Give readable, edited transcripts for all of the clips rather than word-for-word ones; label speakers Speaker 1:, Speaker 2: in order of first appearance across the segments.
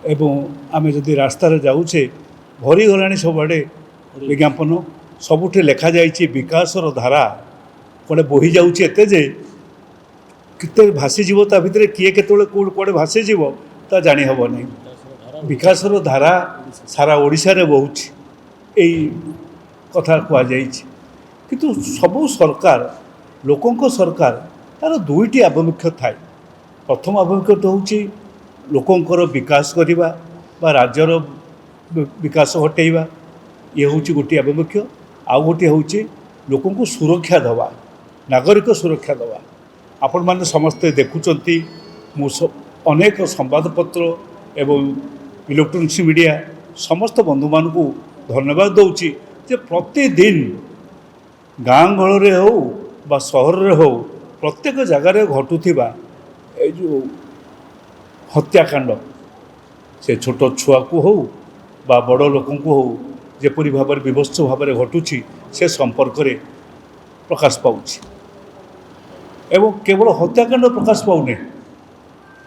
Speaker 1: एवं आम जदि रास्तार जाऊे भरीगला सबुआड़े विज्ञापन सबुठ लेखा जाइए विकासर धारा कड़े बोही जाऊे केते भासीजीव ता भितर किए केतोले कड़े भासीजीव ता जानी हब नहीं। विकासर धारा सारा ओडिशा रे बहुची यही कथा कहुई किंतु सबू सरकार लोकों सरकार तार दुईटी आभिमुख्य थाए। प्रथम आभिमुख्य तो हूँ लोकंर विकास करवा बा राज्यर विकास हटेवा ये हूँ गोटे आभिमुख्य। आउ गोटे हूँ लोक सुरक्षा दवा नागरिक सुरक्षा दवा। आपण मैंने समस्ते देखुंट अनेक संवादपत्र एवं इलेक्ट्रोनिक्स मीडिया समस्त बंधु मान धन्यवाद दूची जे प्रतिदिन गाँ गहल हो बा सहर हो प्रत्येक जगार घटुवा जो हत्याकांड से छोट छुआ को हो बा बड़ लोक हो जेपरी भाव में विभत्स भाव में घटुची से संपर्क में प्रकाश पाउछि एवं केवल हत्याकांड प्रकाश पाउने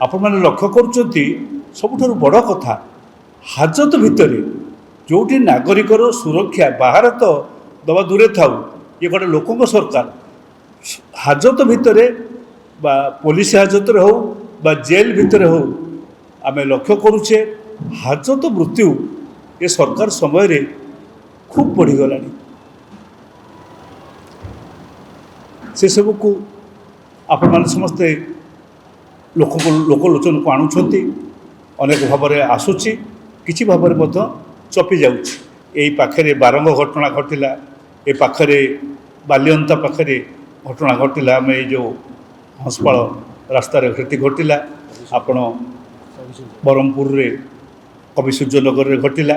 Speaker 1: आपण मैंने लक्ष्य करुँच सबुठारु बड़ कथा हाजत भितर जोटी नागरिकर सुरक्षा बाहर तो दबा दूरे थाउ ये गोटे लोकों सरकार हाजत भितर बा पुलिस हाजत हो बा जेल भितर हो आम लक्ष्य करुचे हाजत मृत्यु ये सरकार समय रे खूब बढ़ीगला से सब को आपण मैंने समस्ते लोकलोचन को आणुंट अनेक भाव में आसूची किसी भाव में चपी जाऊँगी पाखे बारंग घटना घटला ए पाखे बालियंता पाखे घटना घटला आम जो हंसपाल रास्तार क्षति घटला आपण ब्रह्मपुर रे कवि सूर्यनगर में घटला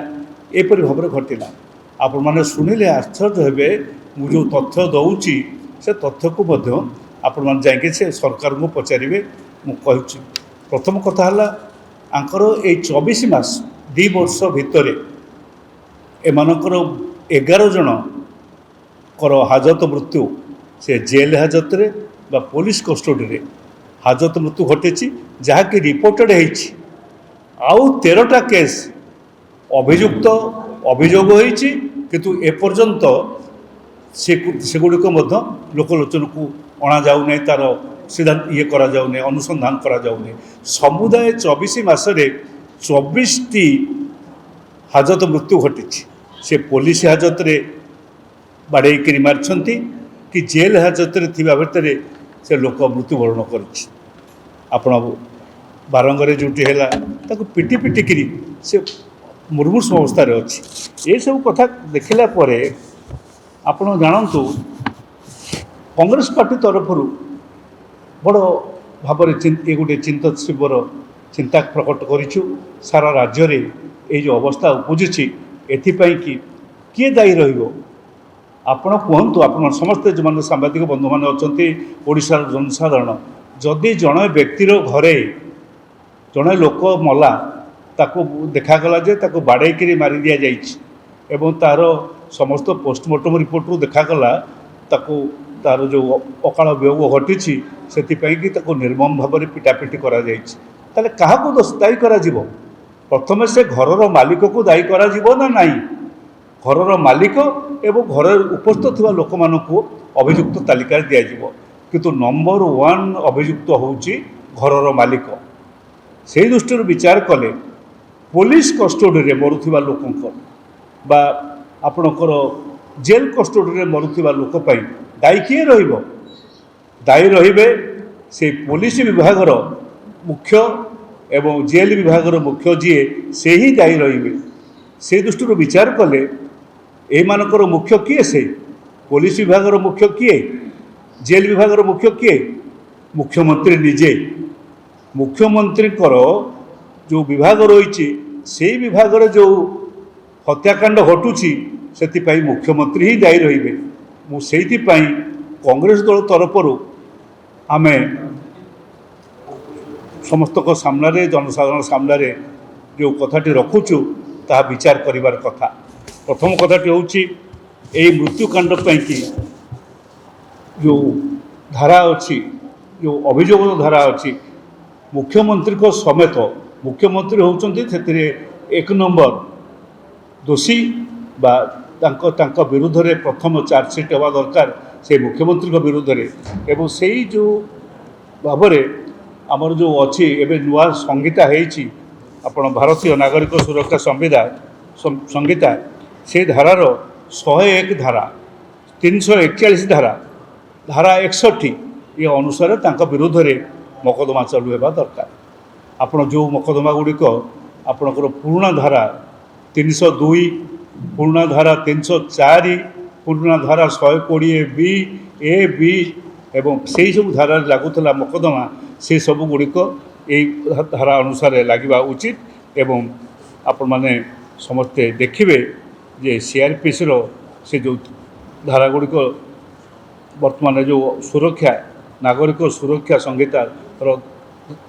Speaker 1: एपरी भाव में घटला आपण मैंने शुणिले आश्चर्य हे मु जो तथ्य दौची से तथ्य को आपण मैंने जाइए से सरकार को पचारे मुझे प्रथम कथा आंकर ये 24 मास 2 वर्ष भितर एमानकर 11 जन कर हाजत मृत्यु से जेल हाजत रे बा पुलिस कस्टडी रे हाजत मृत्यु घटी जहाँकि रिपोर्टेड होती आउ 13टा केस अभियुक्त अभियोग होती किंतु एपर्यंत सेगुड़िक लोकलोचन को अणा जाऊ नहीं तार सीधा ये करा जाऊ नहीं अनुसंधान करा जाऊ नहीं समुदाय 24 मासरे 24टी हाजत मृत्यु घटी से पुलिस हाजत रे बाड़े मारी कि जेल हाजत रे थिबा भितर से लोक मृत्युवरण कर बारंगरे जोटी है ताको पिटी पिटी करी से मुर्मूर्ष अवस्था अच्छी ये सब कथा देखला परे आपण जानतु कांग्रेस पार्टी तरफ बड़ भाव ये गोटे चिंता शिविर चिंता प्रकट करूँ सारा राज्य रे ये जो अवस्था उपजुची एथिपाई कि किए दायी आपण कहतु आप समस्ते जो मैंने सांबादिक बंधु मैंने अच्छा ओडिशार जनसाधारण जदि जड़े व्यक्तिर घरे जड़े लोक मला ताको देखागला जे ताको बाड़े मारी दि जाइए तार समस्त पोस्टमार्टम रिपोर्ट रू देखागला ताको तार जो अकाल वियोग घटी से निर्मम भाव में पिटापिटी करा क्या दोष दायी करा प्रथम से घरर मालिक को दायी करा ना नहीं घरर मालिक एवं घर उपस्थित थिबा लोक मानकु अभियुक्त तालिका दिज्व किंतु नंबर 1 अभियुक्त होउची घरर मालिक से दृष्टि विचार कले पुलिस कस्टडी रे मरुथिबा लोकंकर बा आपणकर जेल कस्टडी रे मरुथिबा लोक पई दायी किए रहिबो दायी रहिबे से पुलिस विभागर मुख्य एवं जेल विभागर मुख्य जी से ही दायी रहिबे से दृष्टि विचार कले एमानकर मुख्य किए से पुलिस विभागर मुख्य किए जेल विभागर मुख्य किए मुख्यमंत्री निजे मुख्यमंत्री जो विभाग रही से विभाग जो हत्याकांड घटुची से मुख्यमंत्री ही दायी रहिबे मुझे कांग्रेस दल तरफ आम समस्त सामने जनसाधारण सामने जो कथाटी रखुचु ताहा विचार करिवार कथा प्रथम कथाटी हूँ यही मृत्युकांड कि जो धारा अच्छी जो अभियोग धारा अच्छी मुख्यमंत्री को समेत मुख्यमंत्री होउचंती सेतिरे एक नंबर दोषी बा तांको विरुद्ध रे प्रथम चार्जसीट हवा दरकार से मुख्यमंत्री विरुद्ध रे एवं से जो भाव आमर जो अच्छी एवं नुआ संहिता होती आपण भारतीय नागरिक सुरक्षा संहिता से धारार 101 धारा 341 धारा धारा 61 ये अनुसार तांको विरुद्ध रे मकदमा चालू होगा दरकार। आपण जो मकदमा गुड़िक आपणकर पुराणा धारा 302 पुराणा धारा 304 पुराणा धारा 120 ए बी एवं से सब धारा लगुला मकदमा से सब गुड़िक यही धारा अनुसार लगे उचित एवं आपण मैंने समस्ते देखिए जे सीआरपीसी से जो धारा गुड़िक वर्तमान जो सुरक्षा नागरिक सुरक्षा संहिता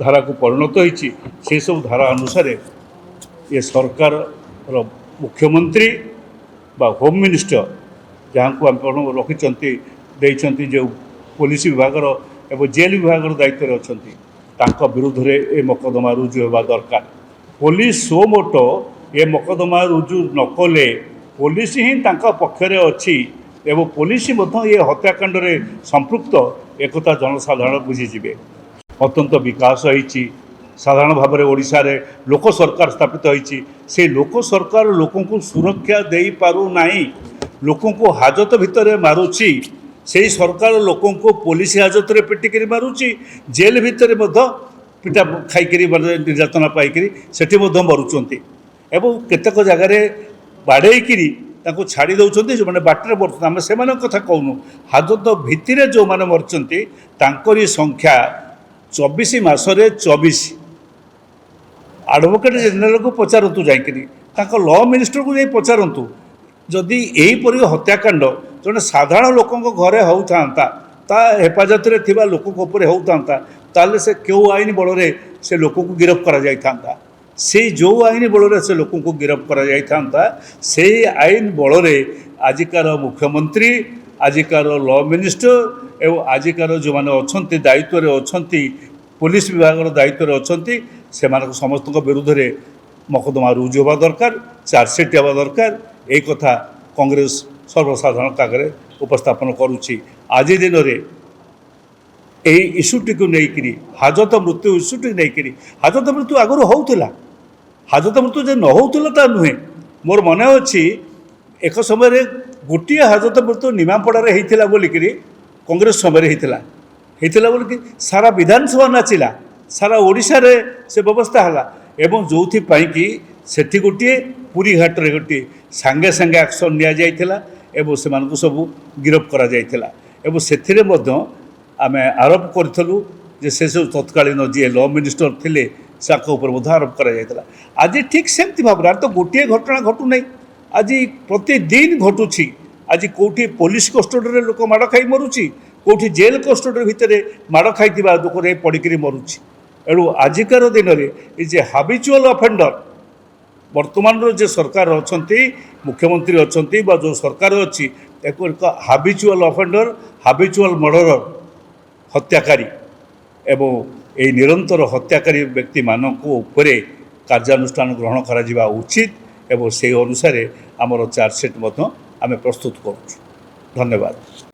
Speaker 1: धारा को परिणत होती से सब धारा अनुसार ये सरकार मुख्यमंत्री बा होम मिनिस्टर जहाँ को आप रखिंट जो पुलिस विभाग एवं जेल विभाग दायित्व अच्छा विरुद्ध रे ये मकदमा रुजु होगा दरकार। पुलिस सो मोटो ये मकदमा रुजु नकले पुलिस ही पक्षरे अच्छी एवं पुलिस ये हत्याकांड रे संपृक्त एकता जनसाधारण बुझीजे। अत्यंत विकास होती साधारण भाव में ओडिशा रे लोक सरकार स्थापित होती से लोक सरकार लोक को सुरक्षा दे पारु नाही लोक को हाजत भितर मारुची से सरकार लोक को पुलिस हाजत रे पिटिक मारुची जेल भितर पिटा खाई निर्यातना पाई सेठी मरुंच एवं केतक जगार बाड़ेकरी छाड़ी दौरान जो मैंने बाटर मरुँच आम से कथा कहूँ हाजत भितर जो मैंने मरचंती संख्या 24 मासरे 24 एडवोकेट जेनेल को पचारतु जाकि लॉ मिनिस्टर को जाई पचारतु जदि यहीपरि हत्याकांड जड़े साधारण लोक घरे होता हेफाजत रे थिबा लोक होता ताले से क्यों आईन बल से लोक को गिरफ्त करा जाता से जो आईन बल से लोक को गिरफ्त करा जाता से आईन बल आजिकार मुख्यमंत्री आजिकार लॉ मिनिस्टर एवं आजिकार जो मैंने अच्छा दायित्व अच्छा पुलिस विभाग दायित्व अच्छा से समस्त विरुद्ध रे मकदमा रुजु होगा दरकार चार्जसीट होगा दरकार यही कथा कांग्रेस सर्वसाधारण आगे उपस्थापन करुच्ची। आज दिन में यही इश्यूटी को लेकर हाजत मृत्यु इश्यूटी नहीं हाजत मृत्यु आगु होता हाजत मृत्यु जो न होता नुहे मोर मन अच्छी एक समय गोटे हाजत मृत्यु निमापड़ारे होता बोलिक कांग्रेस समय होता बोलिक सारा विधानसभा नाचिला सारा ओडिशा रे से व्यवस्था है एवं जो कि सेठी गोटे पुरी घाट रे गोटे सांगे सांगे एक्शन निया जाइथिला एवं से सब गिरफ्त करा जाइथिला एवं सेथिरे मध्य आमे आरोप करथलु जे से सब तत्कालीन जी लॉ मिनिस्टर थिले साक ऊपर आरोप करा जाइथिला। आज ठीक सेमती भाव तो गोटे घटना घटू नहीं आज प्रतिदिन घटुची आज कौटी पुलिस कस्टडी लोक माड़ खाई मरुची कौटी जेल कस्टडी भितर माड़ खाई लोक पड़क मरुची एणु आजिकार दिन में ये हाबिचुअल अफेंडर वर्तमान जो सरकार अच्छा मुख्यमंत्री अच्छा जो सरकार अच्छी एक हाबिचुअल अफेंडर हाबिचुअल मर्डरर हत्याकारी एवं ये निरंतर हत्याकारी व्यक्ति मानक उपरे कार्यानुष्ठान ग्रहण करा उचित एवं से अनुसार आमर चार्जसीट आम प्रस्तुत करुँ। धन्यवाद।